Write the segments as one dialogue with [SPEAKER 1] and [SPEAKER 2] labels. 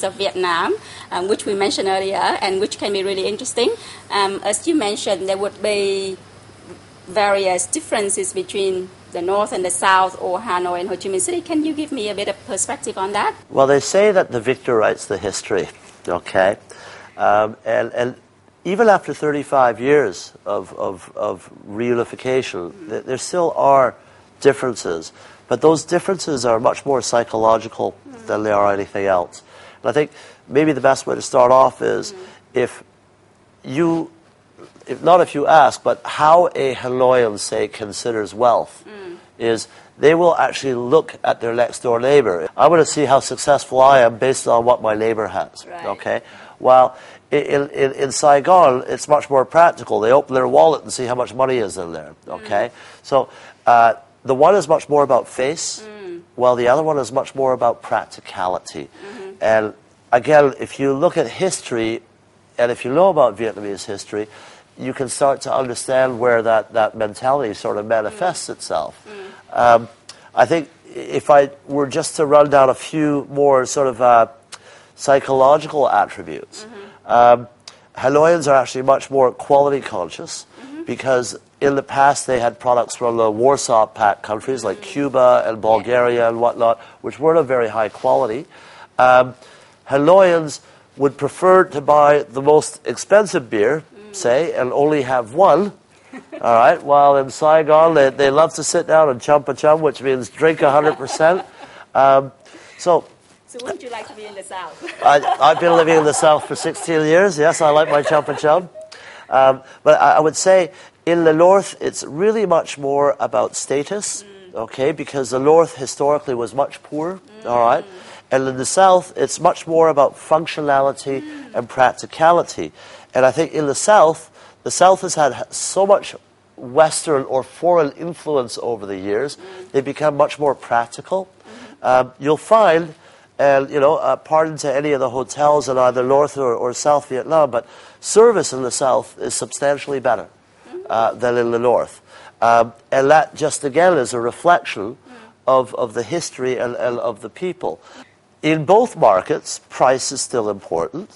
[SPEAKER 1] of Vietnam, which we mentioned earlier, and which can be really interesting. As you mentioned, there would be various differences between the North and the South, or Hanoi and Ho Chi Minh City. Can you give me a bit of perspective on that?
[SPEAKER 2] Well, they say that the victor writes the history, okay? And even after 35 years of reunification, there still are differences. But those differences are much more psychological than they are anything else. And I think maybe the best way to start off is if you ask, but how a Hanoian, say, considers wealth, is they will actually look at their next door neighbor. I want to see how successful I am based on what my neighbor has, okay? While in Saigon, it's much more practical. They open their wallet and see how much money is in there, okay? So the one is much more about face, while the other one is much more about practicality. And again, if you look at history, and if you know about Vietnamese history, you can start to understand where that mentality sort of manifests itself. I think if I were just to run down a few more sort of psychological attributes, Hanoians are actually much more quality conscious because in the past they had products from the Warsaw Pact countries like Cuba and Bulgaria and whatnot, which weren't of very high quality. Hanoians would prefer to buy the most expensive beer, say, and only have one. All right, while in Saigon, they love to sit down and chum a chum, which means drink 100%. So
[SPEAKER 1] wouldn't you like to be in the South?
[SPEAKER 2] I've been living in the South for 16 years. Yes, I like my chum and chum. But I would say in the North, it's really much more about status, okay, because the North historically was much poorer, all right? And in the South, it's much more about functionality and practicality. And I think in the South has had so much Western or foreign influence over the years, they've become much more practical. You'll find, and pardon to any of the hotels in either North or South Vietnam, but service in the South is substantially better than in the North. And that just again is a reflection of the history and of the people. In both markets, price is still important.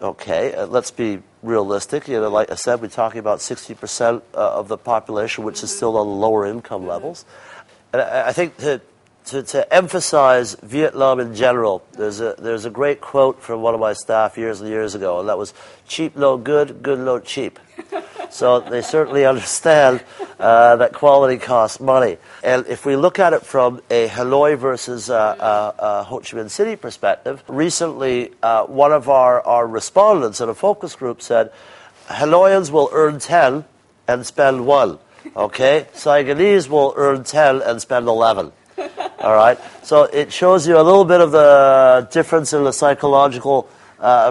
[SPEAKER 2] Okay, let's be realistic. Like I said, we're talking about 60% of the population, which is still on lower income levels. And I think to emphasize Vietnam in general, there's a great quote from one of my staff years and years ago, and that was, "Cheap no good, good no cheap." So they certainly understand that quality costs money. And if we look at it from a Hanoi versus Ho Chi Minh City perspective, recently one of our respondents in a focus group said, Hanoians will earn 10 and spend 1. Okay? Saigonese will earn 10 and spend 11. All right? So it shows you a little bit of the difference in the psychological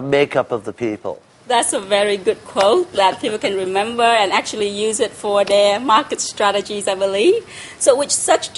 [SPEAKER 2] makeup of the people.
[SPEAKER 1] That's a very good quote that people can remember and actually use it for their market strategies, I believe. So with such